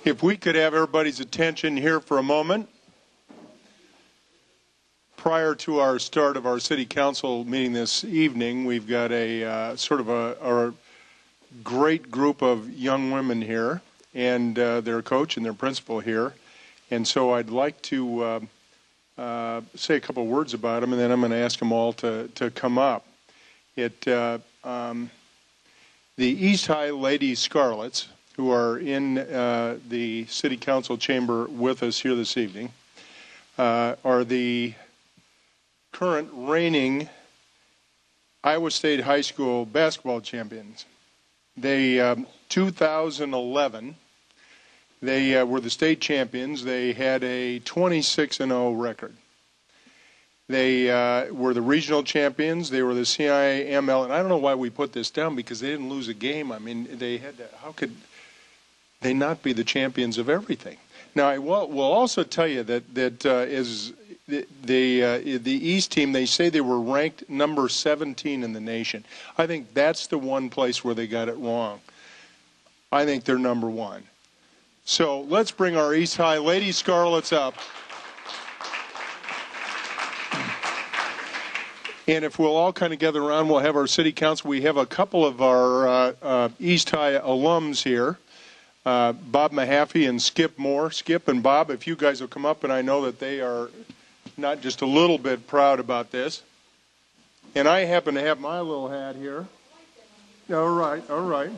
If we could have everybody's attention here for a moment. Prior to our start of our city council meeting this evening, we've got a a great group of young women here and their coach and their principal here. And so I'd like to say a couple of words about them, and then I'm going to ask them all to come up. The East High Lady Scarlets, who are in the city council chamber with us here this evening, are the current reigning Iowa State High School basketball champions. They, 2011, they were the state champions. They had a 26-0 record. They were the regional champions. They were the CIML, and I don't know why we put this down because they didn't lose a game. I mean, they had to, how could they not be the champions of everything? Now, I will also tell you that as the East team, they say they were ranked number 17 in the nation. I think that's the one place where they got it wrong. I think they're number one. So let's bring our East High Lady Scarlets up. And if we'll all kind of gather around, we'll have our city council. We have a couple of our East High alums here, Bob Mahaffey and Skip Moore. Skip and Bob, if you guys will come up, and I know that they are not just a little bit proud about this. And I happen to have my little hat here. All right, all right.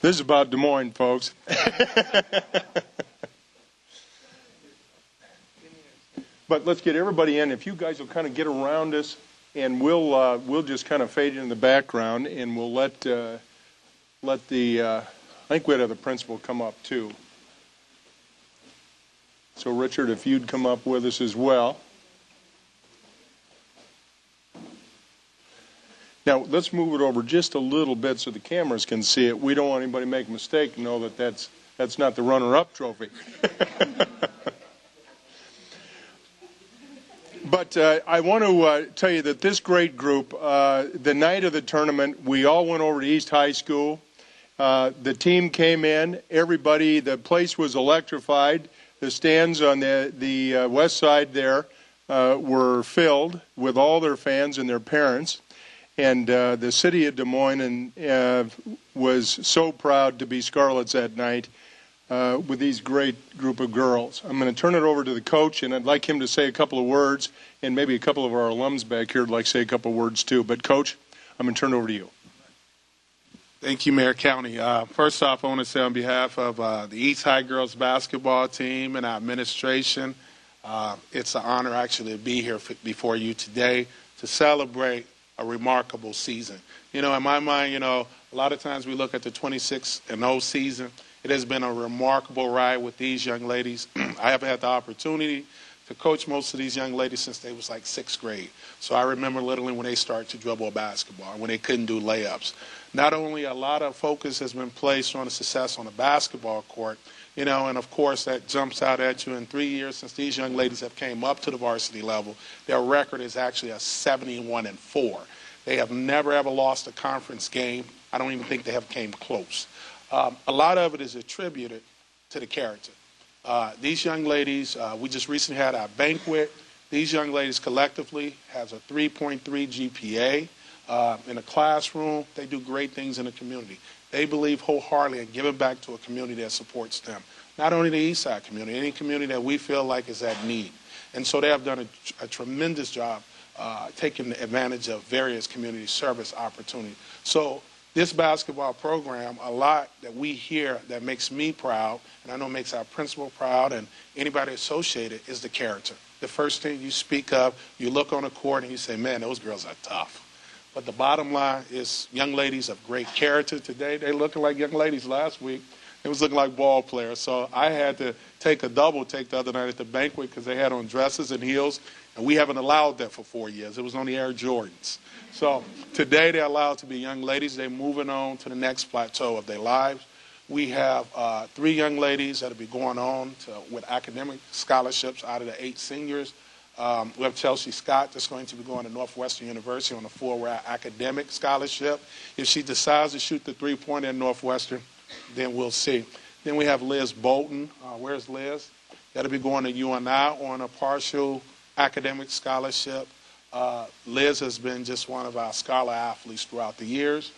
This is about Des Moines, folks. But let's get everybody in. If you guys will kind of get around us, and we'll just kind of fade in the background, and we'll let the I think we'd have the principal come up too. So Richard, if you'd come up with us as well. Now let's move it over just a little bit so the cameras can see it. We don't want anybody to make a mistake and know that that's not the runner-up trophy. But I want to tell you that this great group, the night of the tournament, we all went over to East High School. The team came in. Everybody, the place was electrified. The stands on the west side there were filled with all their fans and their parents. And the city of Des Moines was so proud to be Scarlets that night with these great group of girls. I'm going to turn it over to the coach, and I'd like him to say a couple of words, and maybe a couple of our alums back here would like to say a couple of words too. But, Coach, I'm going to turn it over to you. Thank you, Mayor County. First off, I want to say on behalf of the East High girls basketball team and our administration, it's an honor actually to be here before you today to celebrate a remarkable season. You know, in my mind, you know, a lot of times we look at the 26-0 season. It has been a remarkable ride with these young ladies. I have had the opportunity to coach most of these young ladies since they was like 6th grade. So I remember literally when they started to dribble a basketball, when they couldn't do layups. Not only a lot of focus has been placed on the success on the basketball court, you know, and of course that jumps out at you in 3 years since these young ladies have came up to the varsity level. Their record is actually a 71-4. They have never ever lost a conference game. I don't even think they have came close. A lot of it is attributed to the character. These young ladies, we just recently had our banquet. These young ladies collectively has a 3.3 GPA. In a classroom, they do great things in the community. They believe wholeheartedly in giving back to a community that supports them. Not only the East Side community, any community that we feel like is at need. And so they have done a tremendous job taking advantage of various community service opportunities. So this basketball program, a lot that we hear that makes me proud, and I know makes our principal proud and anybody associated, is the character. The first thing you speak of, you look on the court and you say, man, those girls are tough. But the bottom line is young ladies of great character today. They're looking like young ladies last week. They was looking like ball players. So I had to take a double take the other night at the banquet because they had on dresses and heels, and we haven't allowed that for 4 years. It was on the Air Jordans. So today they're allowed to be young ladies. They're moving on to the next plateau of their lives. We have 3 young ladies that will be going on with academic scholarships out of the 8 seniors. We have Chelsea Scott that's going to be going to Northwestern University on a full-ride academic scholarship. If she decides to shoot the three-pointer at Northwestern, then we'll see. Then we have Liz Bolton. Where's Liz? That'll be going to UNI on a partial academic scholarship. Liz has been just one of our scholar athletes throughout the years.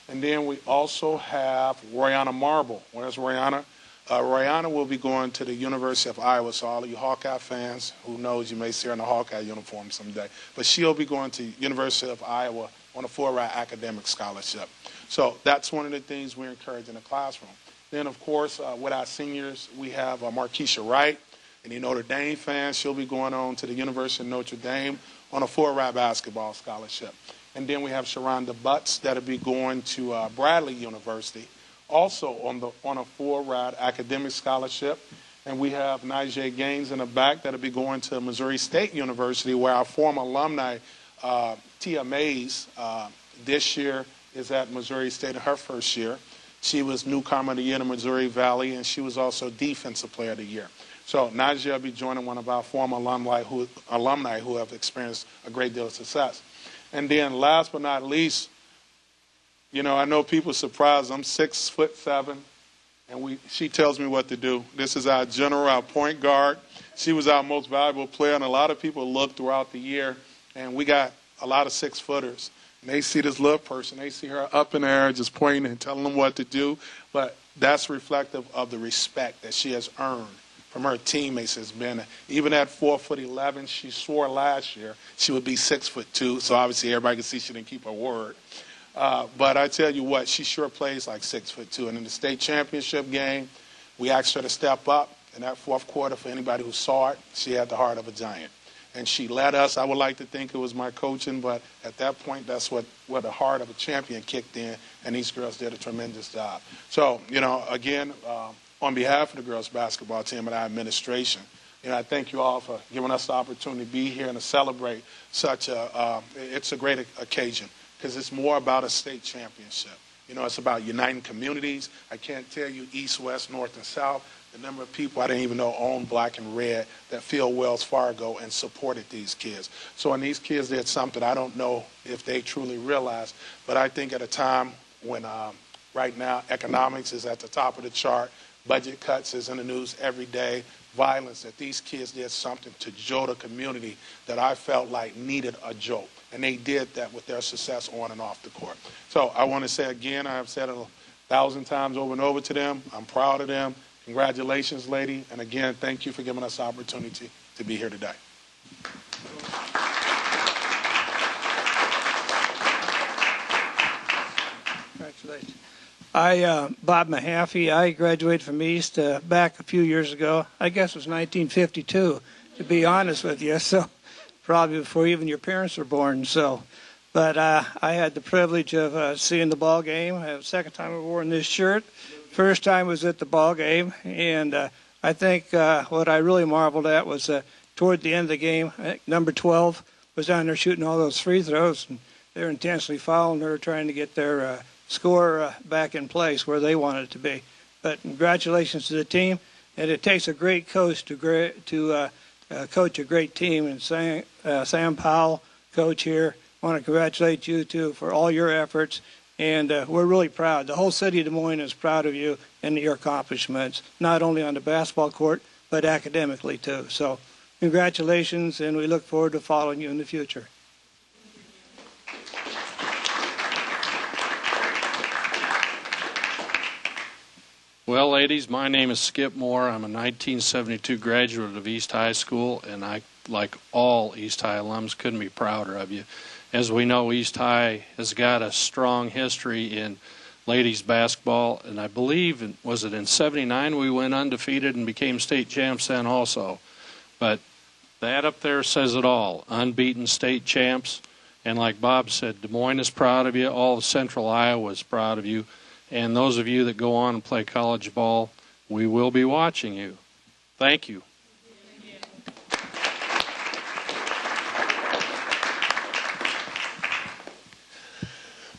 And then we also have Royanna Marble. Where's Royanna? Royanna will be going to the University of Iowa, so all of you Hawkeye fans, who knows, you may see her in a Hawkeye uniform someday. But she'll be going to University of Iowa on a full-ride academic scholarship. So that's one of the things we encourage in the classroom. Then, of course, with our seniors, we have Markeisha Wright. Any Notre Dame fans, she'll be going on to the University of Notre Dame on a full-ride basketball scholarship. And then we have Sharonda Butts that'll be going to Bradley University, also on a full-ride academic scholarship. And we have Najee Gaines in the back that'll be going to Missouri State University, where our former alumni, Tia Mays, this year is at Missouri State in her first year. She was newcomer of the year in the Missouri Valley, and she was also defensive player of the year. So Najee will be joining one of our former alumni who have experienced a great deal of success. And then last but not least, you know, I know people are surprised. I'm 6'7", and she tells me what to do. This is our general, our point guard. She was our most valuable player, and a lot of people look throughout the year, and we got a lot of 6-footers. And they see this little person. They see her up in the air just pointing and telling them what to do. But that's reflective of the respect that she has earned from her teammates. Has been, even at 4'11", she swore last year she would be 6'2", so obviously everybody can see she didn't keep her word. But I tell you what, she sure plays like 6'2". And in the state championship game, we asked her to step up. In that fourth quarter, for anybody who saw it, she had the heart of a giant. And she led us. I would like to think it was my coaching, but at that point, that's where the heart of a champion kicked in, and these girls did a tremendous job. So, you know, again, on behalf of the girls basketball team and our administration, you know, I thank you all for giving us the opportunity to be here and to celebrate such it's a great occasion, because it's more about a state championship. You know, it's about uniting communities. I can't tell you east, west, north, and south, the number of people I didn't even know owned black and red that filled Wells Fargo and supported these kids. So when these kids did something, I don't know if they truly realized, but I think at a time when right now economics is at the top of the chart, budget cuts is in the news every day, violence, that these kids did something to jolt a community that I felt like needed a jolt. And they did that with their success on and off the court. So I want to say again, I have said it 1,000 times over and over to them, I'm proud of them. Congratulations, lady. And again, thank you for giving us the opportunity to be here today. Congratulations. Bob Mahaffey, I graduated from East back a few years ago. I guess it was 1952, to be honest with you. So probably before even your parents were born. So, but I had the privilege of seeing the ball game. The second time I wore this shirt. First time was at the ball game, and I think what I really marveled at was toward the end of the game, number 12 was down there shooting all those free throws, and they're intensely fouling her, trying to get their score back in place where they wanted it to be. But congratulations to the team, and it takes a great coach to coach a great team. And Sam Powell, coach here, I want to congratulate you too for all your efforts. And we're really proud. The whole city of Des Moines is proud of you and your accomplishments, not only on the basketball court, but academically too. So congratulations, and we look forward to following you in the future. Well, ladies, my name is Skip Moore. I'm a 1972 graduate of East High School, and I, like all East High alums, couldn't be prouder of you. As we know, East High has got a strong history in ladies basketball, and I believe, was it in '79 we went undefeated and became state champs then also. But that up there says it all, unbeaten state champs. And like Bob said, Des Moines is proud of you, all of Central Iowa is proud of you, and those of you that go on and play college ball, we will be watching you. Thank you.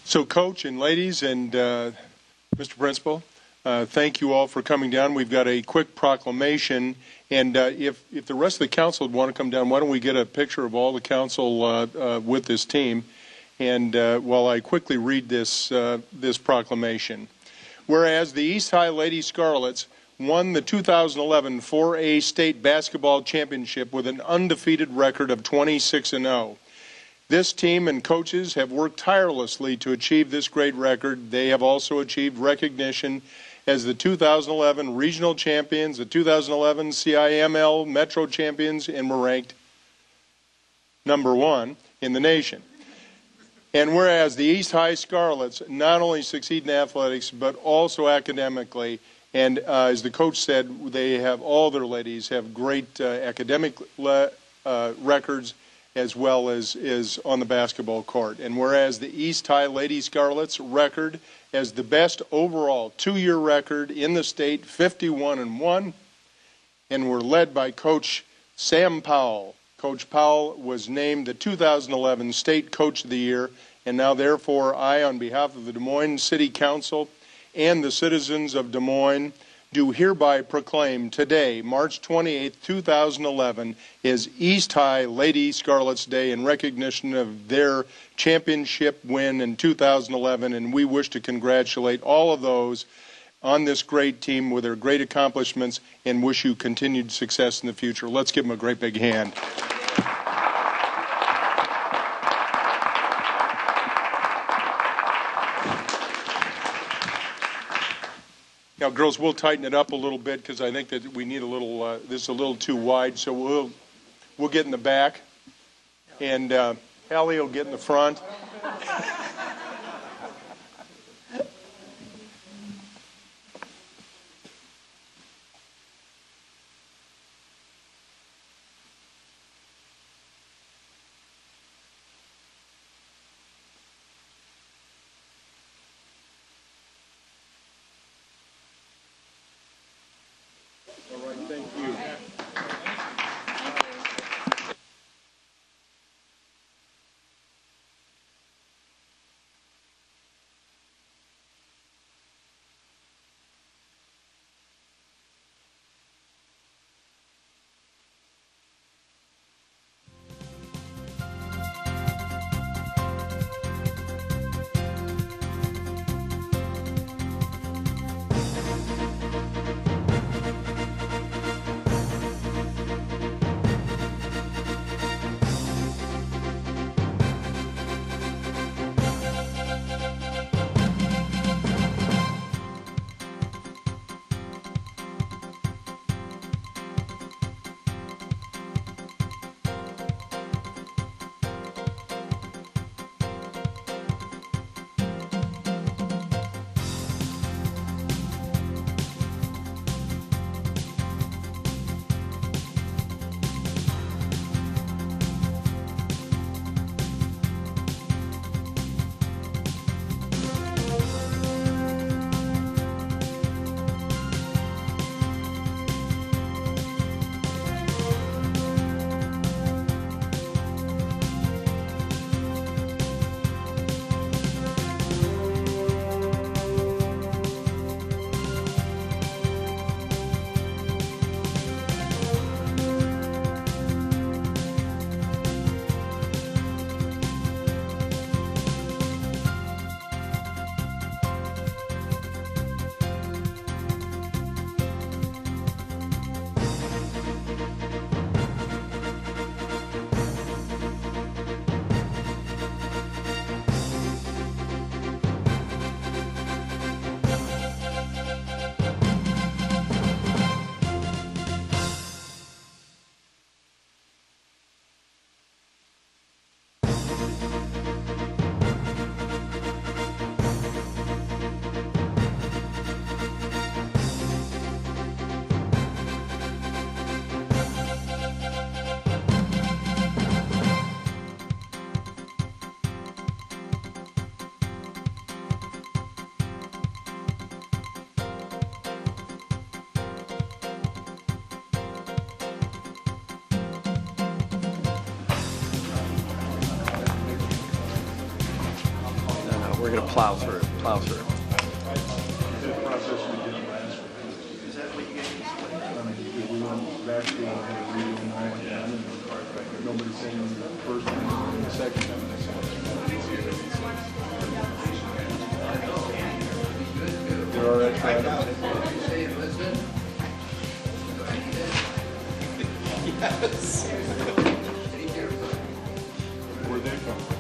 So, Coach and ladies and Mr. Principal, Thank you all for coming down. We've got a quick proclamation, and if the rest of the council would want to come down, why don't we get a picture of all the council with this team, and while I quickly read this proclamation. Whereas the East High Lady Scarlets won the 2011 4A State Basketball Championship with an undefeated record of 26-0. This team and coaches have worked tirelessly to achieve this great record. They have also achieved recognition as the 2011 Regional Champions, the 2011 CIML Metro Champions, and were ranked #1 in the nation. And whereas the East High Scarlets not only succeed in athletics, but also academically, and as the coach said, they have all their ladies have great academic records as well as is on the basketball court. And whereas the East High Lady Scarlets record as the best overall 2-year record in the state, 51-1, and were led by Coach Sam Powell. Coach Powell was named the 2011 State Coach of the Year, and now therefore I, on behalf of the Des Moines City Council and the citizens of Des Moines, do hereby proclaim today, March 28, 2011, is East High Lady Scarlets Day in recognition of their championship win in 2011, and we wish to congratulate all of those on this great team with their great accomplishments and wish you continued success in the future. Let's give them a great big hand. Now, girls, we'll tighten it up a little bit because I think that we need a little. This is a little too wide, so we'll get in the back, and Hallie will get in the front. Thank you. We're going to plow through. The process we did actually a reading and all like that. Nobody's saying the first time and the second time. There are extra items. Yes. Where'd they come from?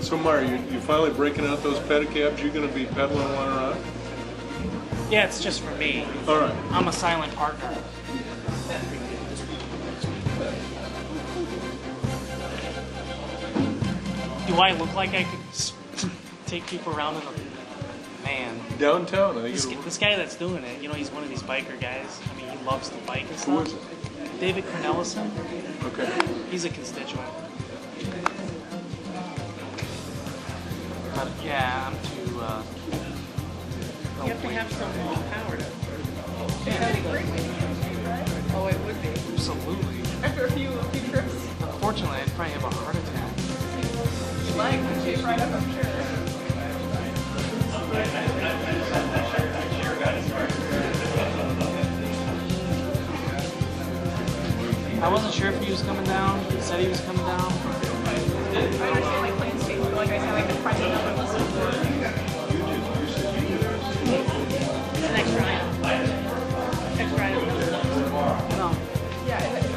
So, Mara, you finally breaking out those pedicabs? You're going to be pedaling one around? Yeah, it's just for me. All right. I'm a silent partner. Do I look like I could take people around in a... Man. Downtown, I think. This guy that's doing it, you know, he's one of these biker guys. I mean, he loves to bike and stuff. Who is it? David Cornelison. Okay. He's a constituent. But yeah, I'm too. You have to have some power to. Yeah, that'd be great. Oh, it would be. Absolutely. After a few trips. Unfortunately, I'd probably have a heart attack. Like, would shape right up, I'm sure. I wasn't sure if he was coming down. He said he was coming down. I understand, like, plain state, but like I said, like, the price of number was it's an extra item. Extra item. No. Yeah, it's a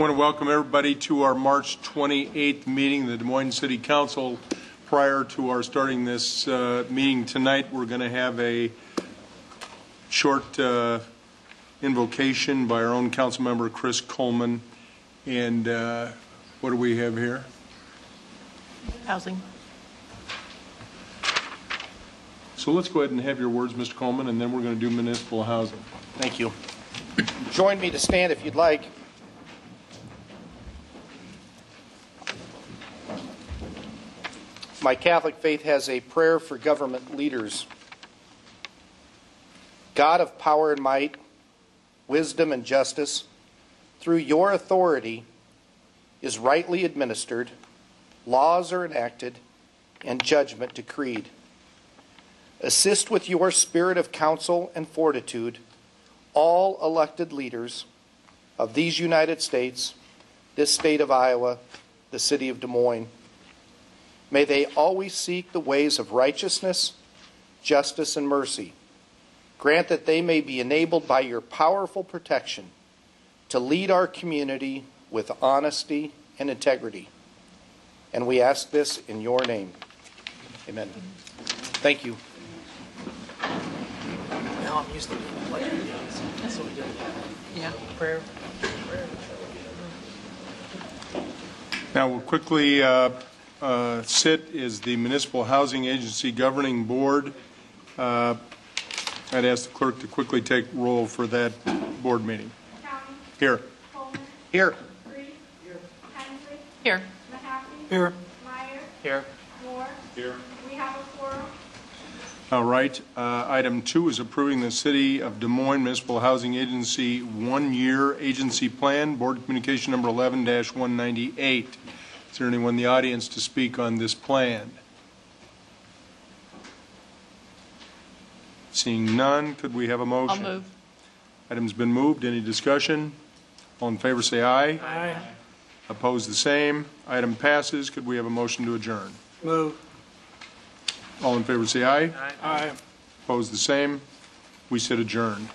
want to welcome everybody to our March 28th meeting of the Des Moines City Council. Prior to our starting this meeting tonight, we're going to have a short invocation by our own council member, Chris Coleman. And what do we have here? Housing. So let's go ahead and have your words, Mr. Coleman, and then we're going to do municipal housing. Thank you. Join me to stand if you'd like. My Catholic faith has a prayer for government leaders. God of power and might, wisdom and justice, through your authority is rightly administered, laws are enacted, and judgment decreed. Assist with your spirit of counsel and fortitude all elected leaders of these United States, this state of Iowa, the city of Des Moines. May they always seek the ways of righteousness, justice, and mercy. Grant that they may be enabled by your powerful protection to lead our community with honesty and integrity. And we ask this in your name. Amen. Thank you. Now I'm used to playing. That's what we did. Yeah. Prayer. Now we'll quickly sit is the Municipal Housing Agency Governing Board. I'd ask the clerk to quickly take roll for that board meeting. County. Here. Coleman. Here. Reese. Here. Hensley. Here. Mahaffey. Here. Meyer. Here. Moore. Here. We have a quorum. All right. Item 2 is approving the City of Des Moines Municipal Housing Agency one-year agency plan, Board Communication number 11-198. Is there anyone in the audience to speak on this plan? Seeing none, could we have a motion? I'll move. Item's been moved. Any discussion? All in favor say aye. Aye. Opposed, the same. Item passes. Could we have a motion to adjourn? Move. All in favor say aye. Aye. Opposed, the same. We sit adjourned.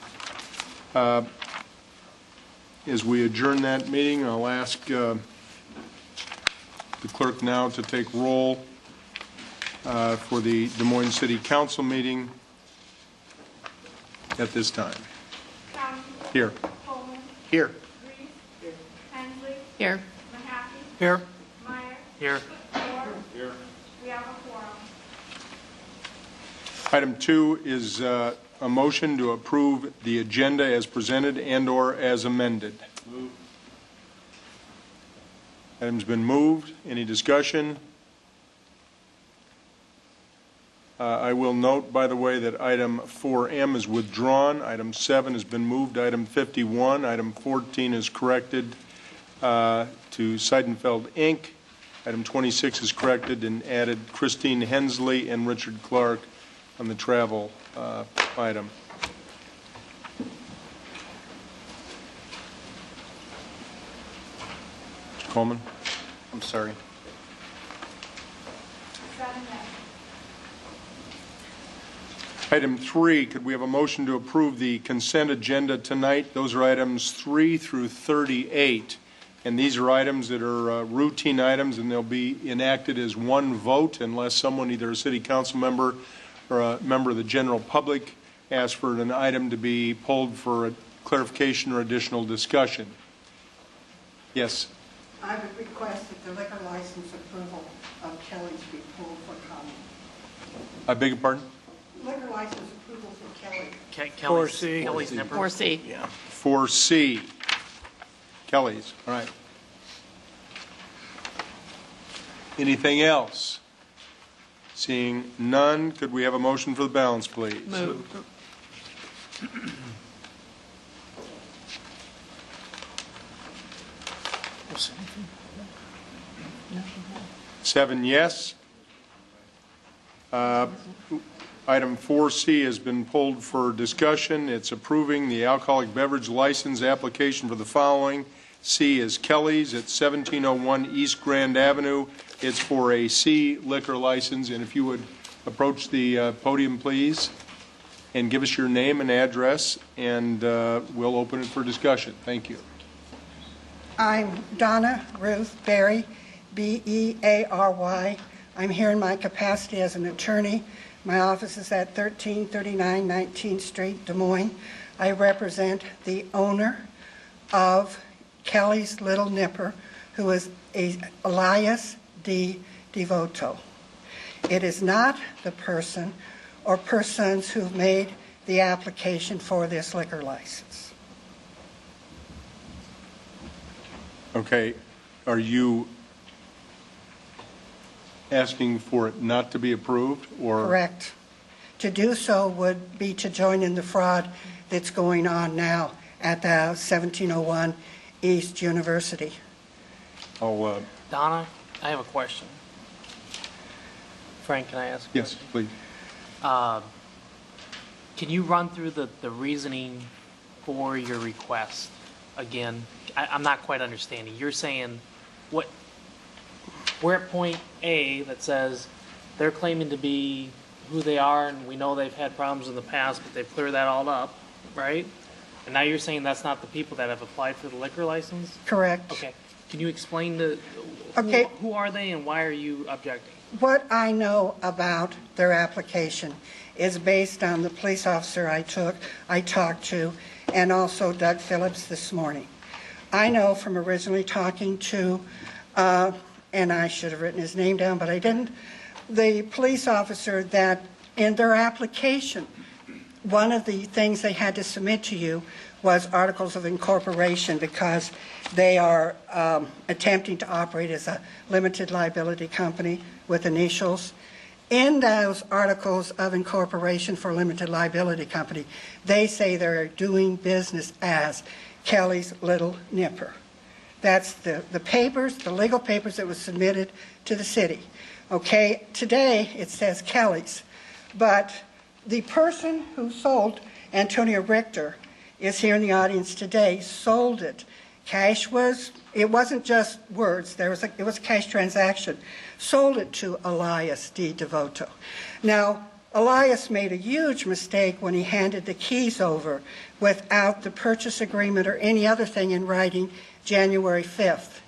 As we adjourn that meeting, I'll ask the clerk now to take roll for the Des Moines City Council meeting at this time. County. Here. Coleman. Here. Reese. Here. Hensley. Here. Mahaffey. Here. Meyer. Here. Moore. Here. We have a quorum. Item 2 is a motion to approve the agenda as presented and/or as amended. Move. Item's been moved. Any discussion? I will note, by the way, that item 4M is withdrawn. Item 7 has been moved. Item 51. Item 14 is corrected to Seidenfeld, Inc. Item 26 is corrected and added Christine Hensley and Richard Clark on the travel item. Mr. Coleman? I'm sorry. 7 yes. Item 3, could we have a motion to approve the consent agenda tonight? Those are items 3 through 38. And these are items that are routine items, and they'll be enacted as one vote unless someone, either a city council member or a member of the general public, asks for an item to be pulled for a clarification or additional discussion. Yes. I would request that the liquor license approval of Kelly's be pulled for comment. I beg your pardon? Liquor license approval for Kelly. Kelly's, 4C. Kelly's Nipper. 4C. Yeah. 4C. Kelly's. All right. Anything else? Seeing none, could we have a motion for the balance, please? Move. 7 yes. Item 4C has been pulled for discussion. It's approving the alcoholic beverage license application for the following. C is Kelly's at 1701 East Grand Avenue. It's for a C liquor license. And if you would approach the podium, please, and give us your name and address, and we'll open it for discussion. Thank you. I'm Donna Ruth Berry, B-E-A-R-Y. I'm here in my capacity as an attorney. My office is at 1339 19th Street, Des Moines. I represent the owner of Kelly's Little Nipper, who is Elias D. Devoto. It is not the person or persons who made the application for this liquor license. Okay, are you asking for it not to be approved, or? Correct. To do so would be to join in the fraud that's going on now at the 1701 East University. I'll, Donna, I have a question. Frank, can I ask? yes, please. Can you run through the reasoning for your request again? I'm not quite understanding. You're saying what? We're at point A that says they're claiming to be who they are, and we know they've had problems in the past, but they've cleared that all up, right? And now you're saying that's not the people that have applied for the liquor license? Correct. Okay. Can you explain who are they and why are you objecting? What I know about their application is based on the police officer I talked to, and also Doug Phillips this morning. I know from originally talking to, and I should have written his name down, but I didn't, the police officer, that in their application, one of the things they had to submit to you was articles of incorporation, because they are attempting to operate as a limited liability company with initials. In those articles of incorporation for limited liability company, they say they're doing business as Kelly's Little Nipper. That's the papers, the legal papers that was submitted to the city. Okay, today it says Kelly's, but the person who sold, Antonio Richter, is here in the audience today, sold it. It wasn't just words, it was a cash transaction. Sold it to Elias D. Devoto. Now, Elias made a huge mistake when he handed the keys over without the purchase agreement or any other thing in writing January 5th.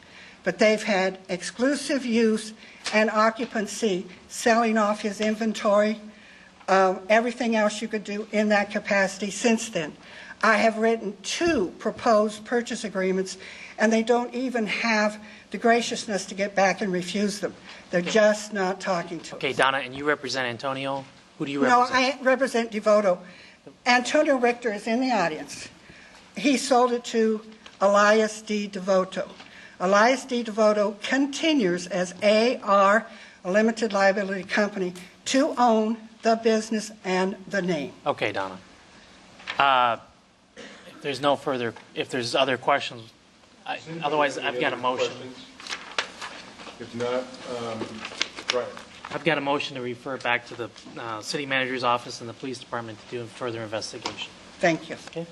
But they've had exclusive use and occupancy, selling off his inventory, everything else you could do in that capacity since then. I have written 2 proposed purchase agreements, and they don't even have the graciousness to get back and refuse them. They're just not talking to us. Okay, Donna, and you represent Antonio? Who do you represent? No, I represent Devoto. Antonio Richter is in the audience. He sold it to Elias D. Devoto. Elias D. Devoto continues as AR, a limited liability company, to own the business and the name. Okay, Donna. If there's other questions, otherwise I've got a motion. If not, Brian. I've got a motion to refer back to the city manager's office and the police department to do further investigation. Thank you. Okay.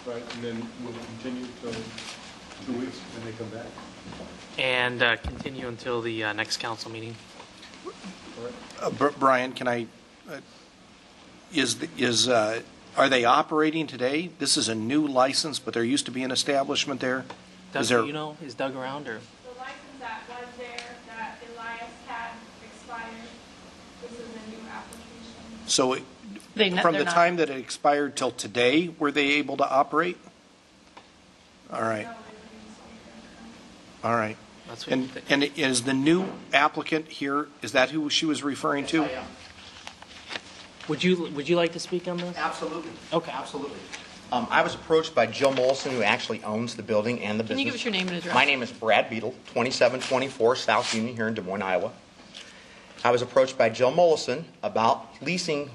Right, and then we'll continue until 2 weeks when they come back. And continue until the next council meeting. Brian, can I, are they operating today? This is a new license, but there used to be an establishment there? Doug, do you know? Is Doug around? Or? The license that was there that Elias had expired. This is a new application. So from the time that it expired till today, were they able to operate? All right. No, they couldn't speak. All right. That's what And is the new applicant here, is that who she was referring to? Yes, I am. Would you like to speak on this? Absolutely. Okay. Absolutely. I was approached by Jill Molson, who actually owns the building and the business. Can you give us your name and address? My name is Brad Beadle, 2724 South Union here in Des Moines, Iowa. I was approached by Jill Mollison about leasing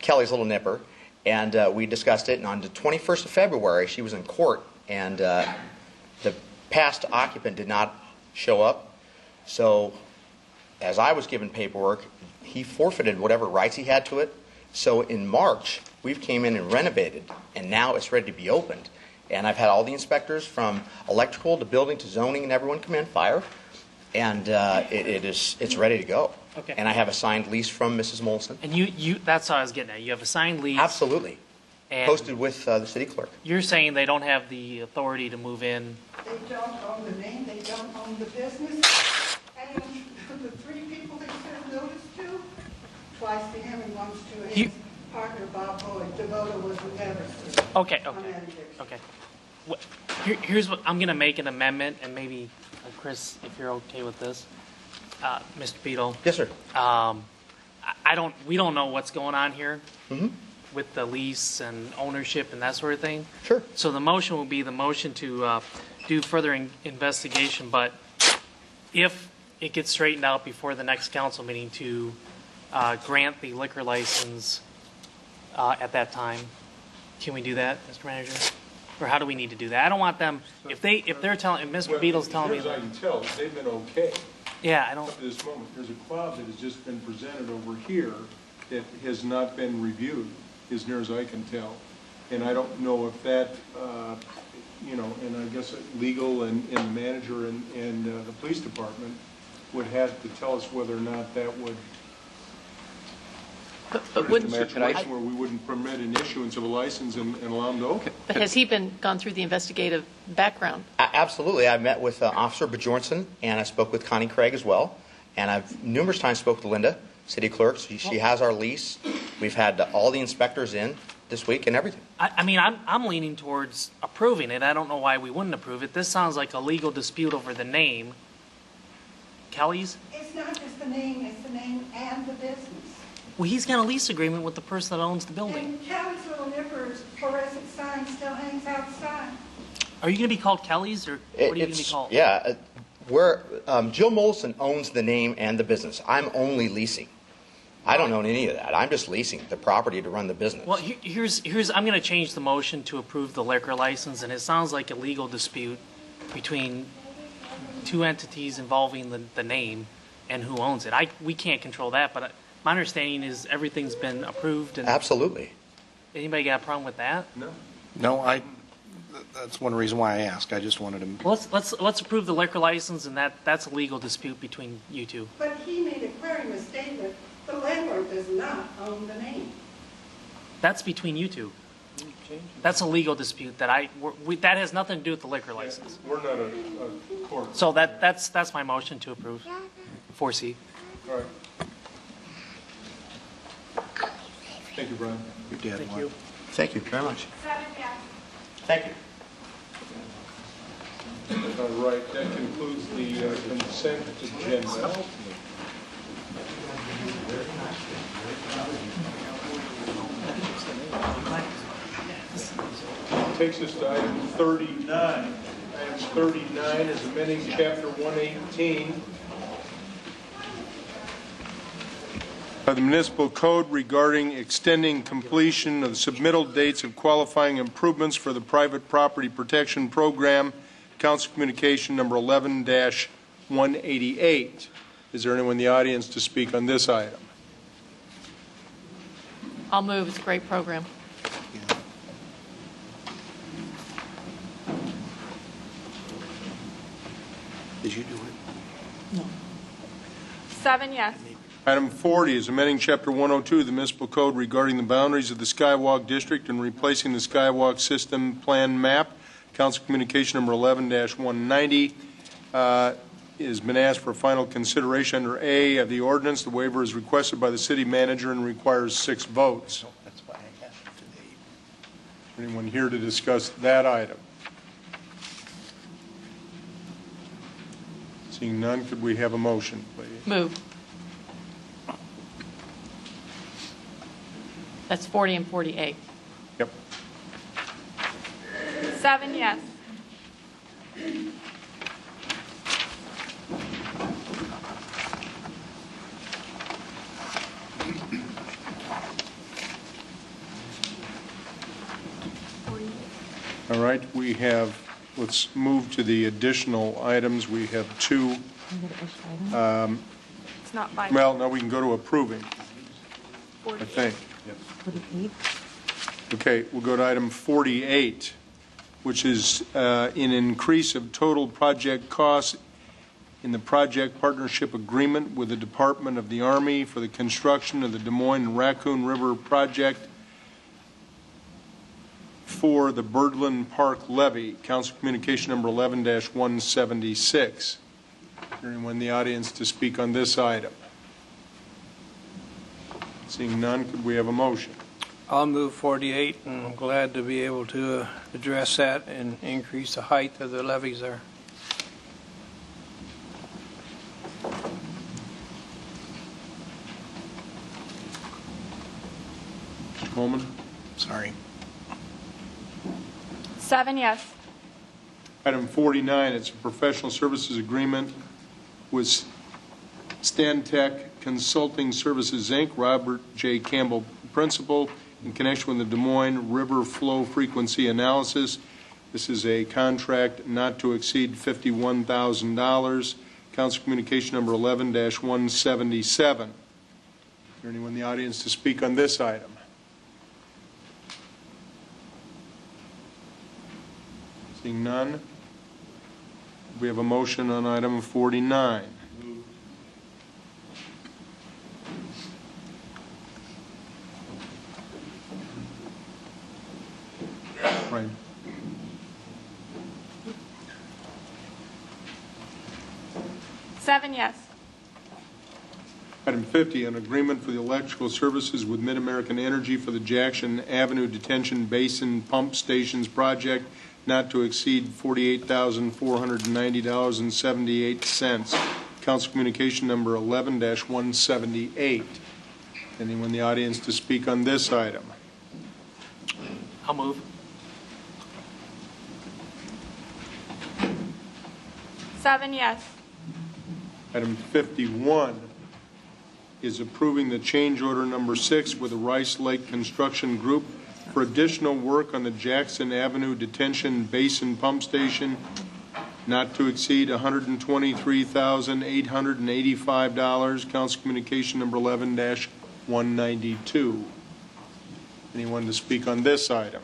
Kelly's Little Nipper, and we discussed it. And on the 21st of February, she was in court, and the past occupant did not show up. So as I was given paperwork, he forfeited whatever rights he had to it. So in March, we've came in and renovated, and now it's ready to be opened. And I've had all the inspectors from electrical to building to zoning and everyone come in, fire, and it's ready to go. Okay. And I have a signed lease from Mrs. Molson. And you that's how I was getting at. You have a signed lease. Absolutely. And Posted with the city clerk. you're saying they don't have the authority to move in? They don't own the name, they don't own the business, and the three people they sent notice to, twice to him and once to his partner Bob Boyd. Devoto was never served. Okay, on okay, that eviction. okay. Here's what, I'm going to make an amendment, and maybe, Chris, if you're okay with this. Mr. Beadle, Yes, sir. we don't know what's going on here Mm-hmm. with the lease and ownership and that sort of thing. Sure. So the motion will be the motion to do further investigation, but if it gets straightened out before the next council meeting to grant the liquor license at that time, can we do that, Mr. Manager? Or how do we need to do that? I don't want them, if Mr. Beadle's telling me. As I can tell, they've been okay. Yeah, I don't. Up to this moment, there's a cloud that has just been presented over here that has not been reviewed, as near as I can tell. And I don't know if that, and I guess legal and the manager and the police department would have to tell us whether or not that would But wouldn't, put us in a situation where we wouldn't permit an issuance of a license and allow them to open. but has he gone through the investigative background? Absolutely. I met with Officer Bjornson, and I spoke with Connie Craig as well. And I've numerous times spoke to Linda, city clerk. She has our lease. We've had all the inspectors in this week and everything. I'm leaning towards approving it. I don't know why we wouldn't approve it. This sounds like a legal dispute over the name. Kelly's? It's not just the name, it's the name and the business. Well, he's got a lease agreement with the person that owns the building. And Kelly's Little Nipper's fluorescent sign still hangs outside. Are you going to be called Kelly's, or what are you going to be called? Yeah. Jill Molson owns the name and the business. I'm only leasing. I don't own any of that. I'm just leasing the property to run the business. Well, here's I'm going to change the motion to approve the liquor license, and it sounds like a legal dispute between two entities involving the name and who owns it. We can't control that, but my understanding is everything's been approved. And Absolutely. Anybody got a problem with that? No, that's one reason why I asked. I just wanted to. Well, let's approve the liquor license, and that's a legal dispute between you two. But he made a clear misstatement. The landlord does not own the name. That's between you two. That's a legal dispute that that has nothing to do with the liquor license. We're not a court. So that's my motion to approve. 4C. All right. Thank you, Brian. You did. Thank you. Thank you very much. 7 yes. Thank you. All right, that concludes the consent agenda. Takes us to item 39. Item 39 is amending Chapter 118 of the Municipal Code regarding extending completion of the submittal dates of qualifying improvements for the Private Property Protection Program, Council Communication number 11-188. Is there anyone in the audience to speak on this item? I'll move. It's a great program. Did you do it? 7 yes. Item 40 is amending Chapter 102 of the Municipal Code regarding the boundaries of the Skywalk District and replacing the Skywalk System Plan Map. Council Communication number 11-190 has been asked for final consideration under A of the ordinance. The waiver is requested by the city manager and requires 6 votes. That's why I asked today. Anyone here to discuss that item? Seeing none, could we have a motion, please? Move. That's 40 and 48. Yep. 7 yes. All right, we have, let's move to the additional items. We have 2. It's not 5. Well, no, we can go to approving, 40. I think. Okay, we'll go to item 48, which is an increase of total project costs in the project partnership agreement with the Department of the Army for the construction of the Des Moines and Raccoon River project 4, the Birdland Park levy, Council Communication number 11-176. Is there anyone in the audience to speak on this item? Seeing none, could we have a motion? I'll move 48, and I'm glad to be able to address that and increase the height of the levees there. Coleman? Sorry. 7 yes. Item 49, it's a professional services agreement with Stantec Consulting Services, Inc., Robert J. Campbell, Principal, in connection with the Des Moines River Flow Frequency Analysis. This is a contract not to exceed $51,000. Council Communication number 11-177. Is there anyone in the audience to speak on this item? Seeing none, we have a motion on item 49. Right. Seven yes. Item 50, an agreement for the electrical services with Mid-American Energy for the Jackson Avenue Detention Basin Pump Stations project not to exceed $48,490.78. Council Communication number 11-178. Anyone in the audience to speak on this item? I'll move. Seven yes. Item 51 is approving the change order number 6 with the Rice Lake Construction Group for additional work on the Jackson Avenue Detention Basin Pump Station not to exceed $123,885. Council Communication number 11-192. Anyone to speak on this item?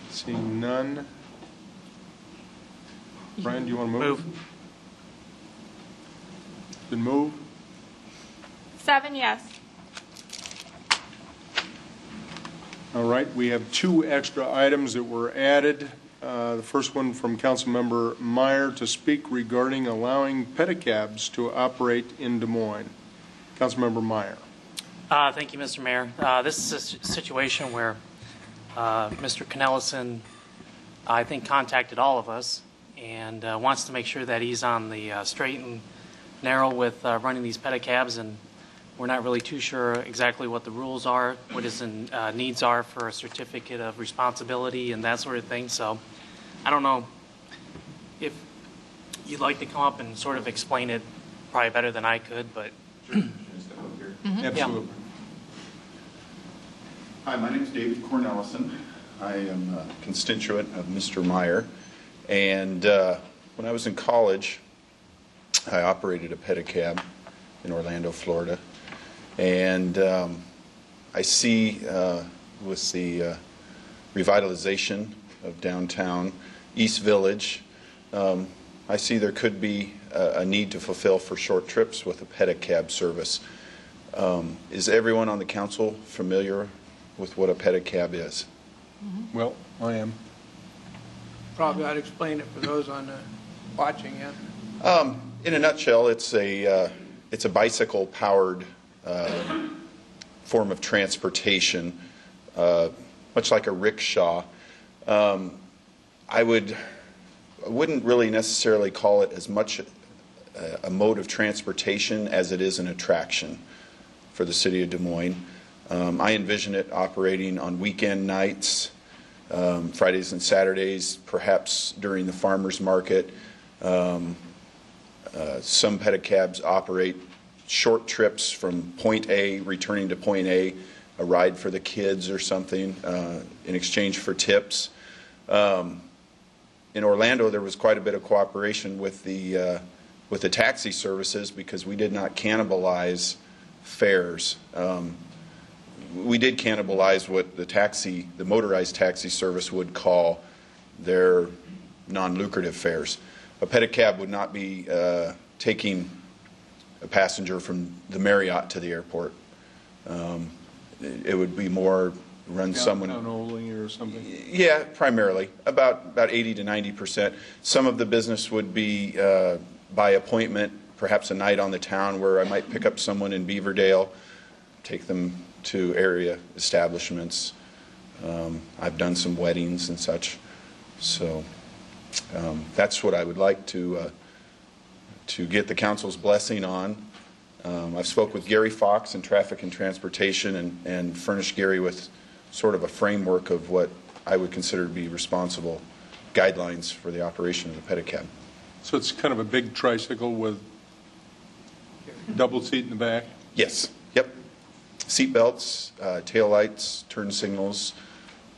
Seeing none. Brian, do you want to move? Been moved? Seven yes. All right, we have 2 extra items that were added. The first one from Councilmember Meyer to speak regarding allowing pedicabs to operate in Des Moines. Councilmember Meyer. Thank you, Mr. Mayor. This is a situation where Mr. Knellison, I think, contacted all of us and wants to make sure that he's on the straight and narrow with running these pedicabs, and we're not really too sure exactly what the rules are, what his needs are for a certificate of responsibility and that sort of thing. So I don't know if you'd like to come up and sort of explain it probably better than I could, but Absolutely. Hi, my name is David Cornelison. I am a constituent of Mr. Meyer. And when I was in college, I operated a pedicab in Orlando, Florida. And I see with the revitalization of downtown East Village, I see there could be a need to fulfill for short trips with a pedicab service. Is everyone on the council familiar with what a pedicab is? Well, I am. Probably I'd explain it for those on watching it. In a nutshell, it's a bicycle-powered form of transportation, much like a rickshaw. I wouldn't really necessarily call it as much a mode of transportation as it is an attraction for the city of Des Moines. I envision it operating on weekend nights, Fridays and Saturdays, perhaps during the farmers market. Some pedicabs operate short trips from point A, returning to point A, a ride for the kids or something in exchange for tips. In Orlando, there was quite a bit of cooperation with the taxi services because we did not cannibalize fares. We did cannibalize what the motorized taxi service would call their non-lucrative fares. A pedicab would not be taking a passenger from the Marriott to the airport. It would be more run someone. Only or something? Yeah, primarily, about 80 to 90%. Some of the business would be by appointment, perhaps a night on the town where I might pick up someone in Beaverdale, take them to area establishments. I've done some weddings and such, so that's what I would like to get the council's blessing on. I've spoke with Gary Fox in Traffic and Transportation and furnished Gary with sort of a framework of what I would consider to be responsible guidelines for the operation of the pedicab. So it's kind of a big tricycle with double seat in the back? Yes. Yep. Seat belts, tail lights, turn signals.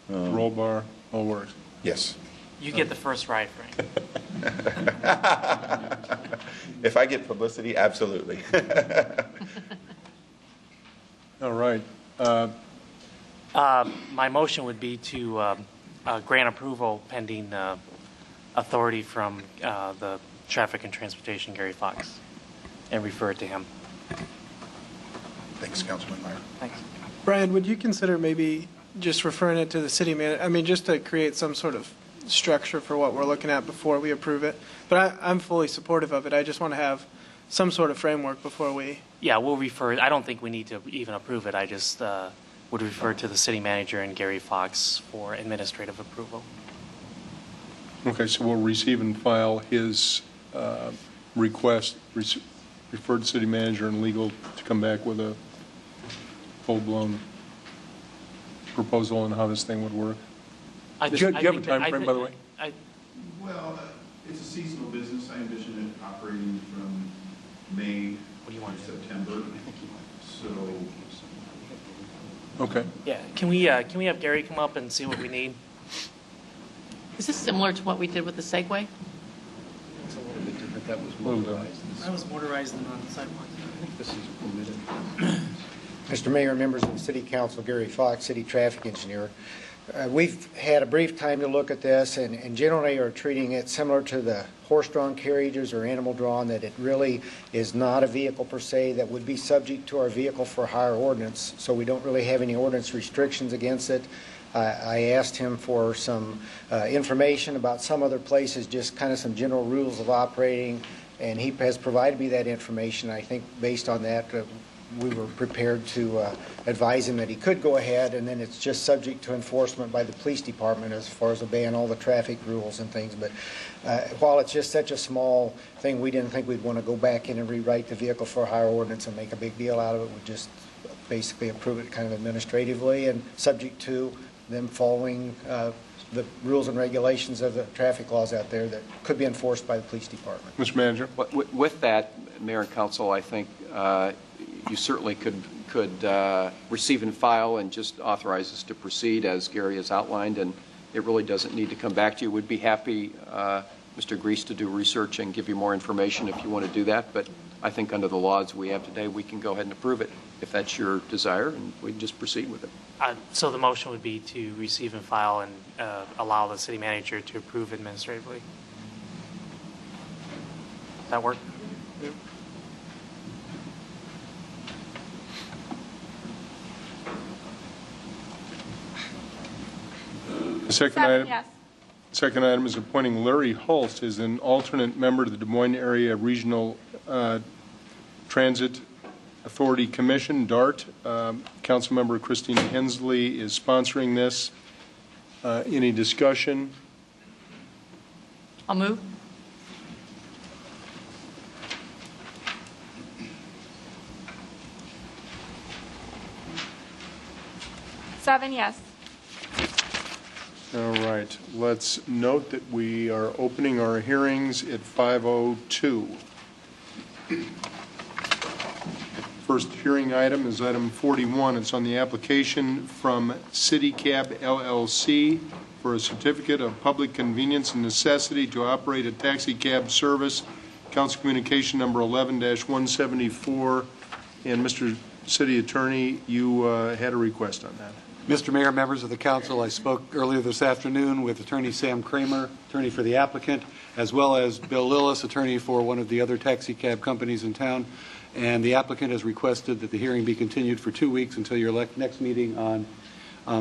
Roll bar, all works. Yes. You get the first ride, Frank. If I get publicity, absolutely. All right. My motion would be to grant approval pending authority from the Traffic and Transportation, Gary Fox, and refer it to him. Thanks, Councilman Meyer. Thanks. Brian, would you consider maybe just referring it to the city manager? I mean, just to create some sort of structure for what we're looking at before we approve it. But I'm fully supportive of it. I just want to have some sort of framework before we. Yeah, we'll refer. I don't think we need to even approve it. I just would refer to the city manager and Gary Fox for administrative approval. Okay, so we'll receive and file his request, refer to city manager and legal to come back with a full-blown proposal on how this thing would work. Do you have a time frame, by the way? Well, it's a seasonal business. I envision it operating from May to September. So. Okay. Yeah. Can we have Gary come up and see what we need? Is this similar to what we did with the Segway? It's a little bit different. That was motorized. That was motorized and on the sidewalk. I think this is permitted. Mr. Mayor, members of the City Council, Gary Fox, City Traffic Engineer. We've had a brief time to look at this and generally are treating it similar to the horse-drawn carriages or animal-drawn, that it really is not a vehicle per se that would be subject to our vehicle for hire ordinance, so we don't really have any ordinance restrictions against it. I asked him for some information about some other places, just kind of some general rules of operating, and he has provided me that information. I think based on that, we were prepared to advise him that he could go ahead, and then it's just subject to enforcement by the police department as far as obeying all the traffic rules and things. But while it's just such a small thing, we didn't think we'd want to go back in and rewrite the vehicle for hire ordinance and make a big deal out of it. We just basically approve it kind of administratively and subject to them following the rules and regulations of the traffic laws out there that could be enforced by the police department. Mr. Manager? With that, Mayor and Council, I think you certainly could receive and file and just authorize us to proceed as Gary has outlined, and it really doesn't need to come back to you. We'd be happy, Mr. Grease, to do research and give you more information if you want to do that, but I think under the laws we have today, we can go ahead and approve it if that's your desire, and we can just proceed with it. So the motion would be to receive and file and allow the city manager to approve administratively. Does that work? Yep. The second item is appointing Larry Hulst as an alternate member to the Des Moines Area Regional Transit Authority Commission, DART. Councilmember Christine Hensley is sponsoring this. Any discussion? I'll move. Seven, yes. All right. Let's note that we are opening our hearings at 5:02. First hearing item is item 41. It's on the application from City Cab LLC for a certificate of public convenience and necessity to operate a taxi cab service. Council communication number 11-174. And Mr. City Attorney, you had a request on that. Mr. Mayor, members of the council, I spoke earlier this afternoon with Attorney Sam Kramer, attorney for the applicant, as well as Bill Lillis, attorney for one of the other taxi cab companies in town. And the applicant has requested that the hearing be continued for 2 weeks until your next meeting on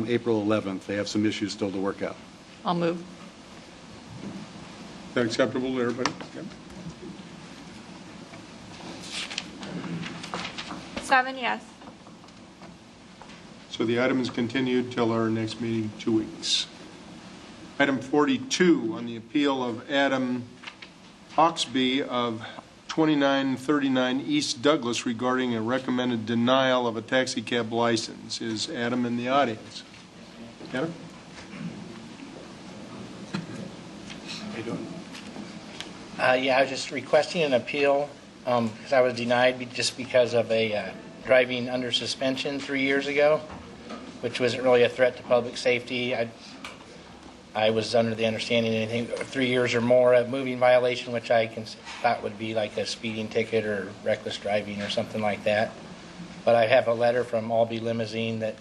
April 11th. They have some issues still to work out. I'll move. Is that acceptable to everybody? Yep. 7 yes. So the item is continued till our next meeting, 2 weeks. Item 42 on the appeal of Adam Hawksby of 2939 East Douglas regarding a recommended denial of a taxi cab license. Is Adam in the audience? Adam? How you doing? Yeah, I was just requesting an appeal because I was denied just because of a driving under suspension 3 years ago, which wasn't really a threat to public safety. I was under the understanding anything 3 years or more of moving violation, which I thought would be like a speeding ticket or reckless driving or something like that. But I have a letter from Albee Limousine that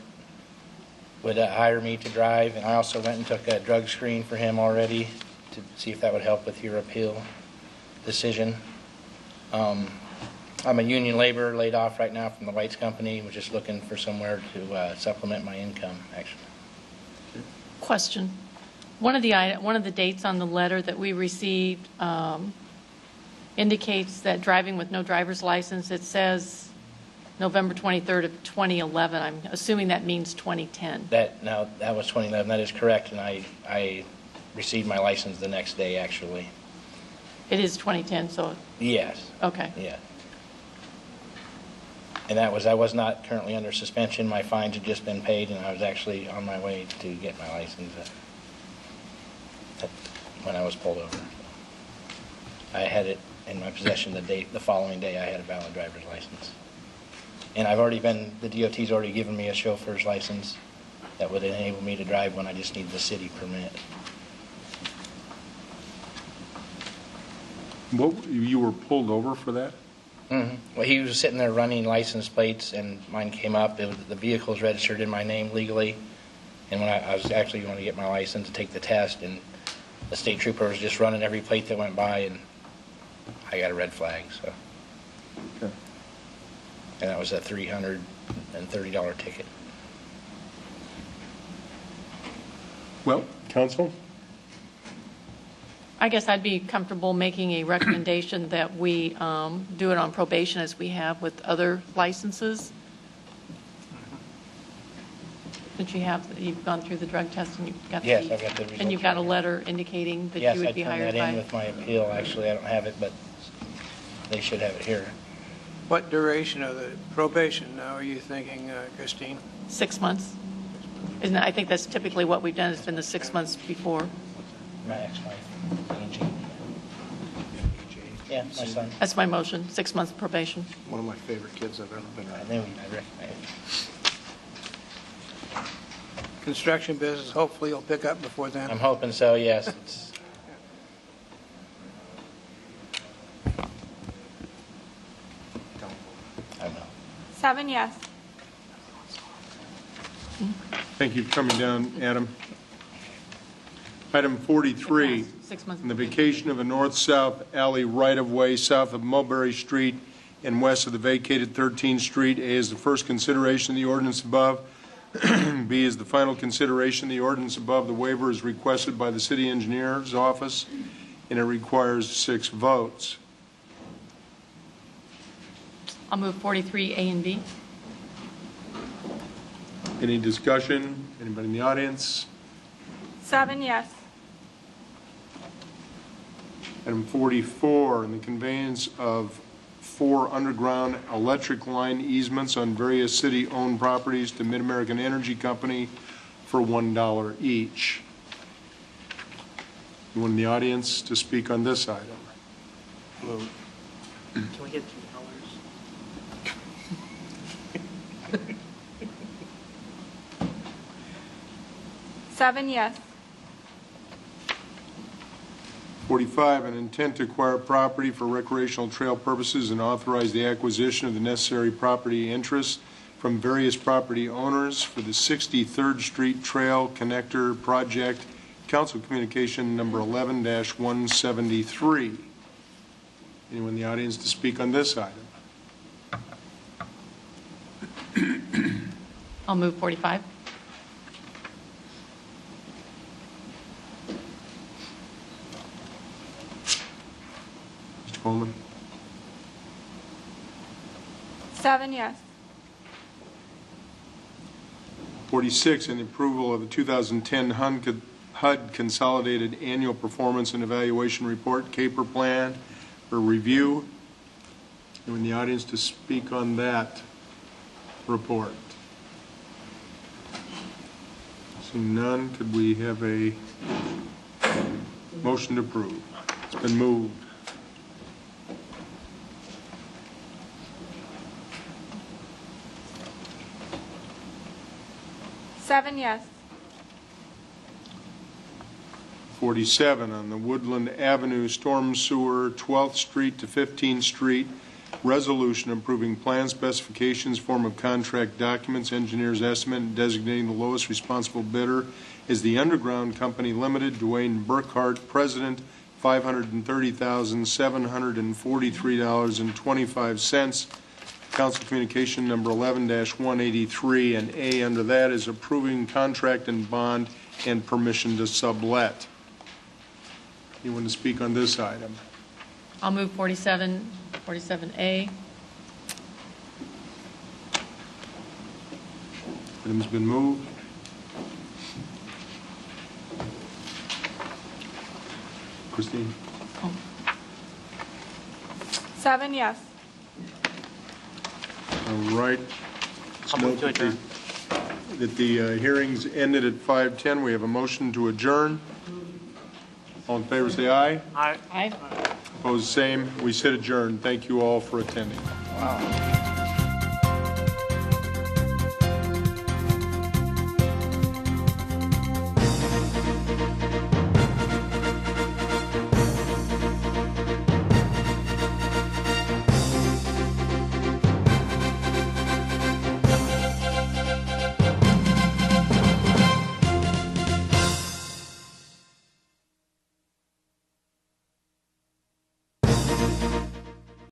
would hire me to drive, and I also went and took a drug screen for him already to see if that would help with your appeal decision. I'm a union laborer laid off right now from the Whites Company. We're just looking for somewhere to supplement my income, actually. Question. One of the dates on the letter that we received indicates that driving with no driver's license, it says November 23rd of 2011. I'm assuming that means 2010. No, that was 2011. That is correct, and I received my license the next day, actually. It is 2010, so... Yes. Okay. Yeah. And I was not currently under suspension. My fines had just been paid, and I was actually on my way to get my license when I was pulled over. I had it in my possession the following day. I had a valid driver's license. And the DOT's already given me a chauffeur's license that would enable me to drive when I just need the city permit. You were pulled over for that? Mm-hmm. Well, he was sitting there running license plates, and mine came up. The vehicle was registered in my name legally. And when I was actually going to get my license to take the test, and the state trooper was just running every plate that went by, and I got a red flag. So, okay. And that was a $330 ticket. Well, counsel? I guess I'd be comfortable making a recommendation that we do it on probation as we have with other licenses. Since you've gone through the drug test and you've got Yes, I've got the results. And you've got a letter indicating that you would be hired by. Yes, I turned that in with my appeal. Actually, I don't have it, but they should have it here. What duration of the probation now are you thinking, Christine? 6 months. I think that's typically what we've done. It's been the 6 months before. My ex-wife, Angie. Yeah, my son. That's my motion, 6 months probation. One of my favorite kids I've ever been around. I recognize. Construction business, hopefully you'll pick up before then. I'm hoping so, yes. I know. 7 yes. Thank you for coming down, Adam. Item 43, 6 months. in the vacation of a north-south alley right-of-way south of Mulberry Street and west of the vacated 13th Street. A is the first consideration of the ordinance above. B is the final consideration of the ordinance above. The waiver is requested by the city engineer's office, and it requires 6 votes. I'll move 43A and B. Any discussion? Anybody in the audience? 7 yes. Item 44, in the conveyance of 4 underground electric line easements on various city-owned properties to Mid-American Energy Company for $1 each. Anyone in the audience to speak on this item? Can we get $2? 7 yes. 45, an intent to acquire property for recreational trail purposes and authorize the acquisition of the necessary property interests from various property owners for the 63rd Street Trail Connector Project, Council Communication number 11-173. Anyone in the audience to speak on this item? I'll move 45. Mr. Coleman? 7 yes. 46, in the approval of the 2010 HUD Consolidated Annual Performance and Evaluation Report, CAPER Plan, for review. Anyone in the audience to speak on that report? Seeing none, could we have a motion to approve? It's been moved. Seven yes. 47, on the Woodland Avenue Storm Sewer, 12th Street to 15th Street, resolution approving plan specifications, form of contract documents, engineer's estimate, and designating the lowest responsible bidder is the Underground Company Limited, Dwayne Burkhart, President, $530,743.25. Council Communication number 11-183, and A under that is approving contract and bond and permission to sublet. Anyone to speak on this item? I'll move 47, 47A. Item's been moved. Christine? 7 yes. All right. I'll move to adjourn. That the hearings ended at 5:10. We have a motion to adjourn. All in favor, say aye. Aye. Aye. Opposed, same. We sit adjourned. Thank you all for attending. Wow.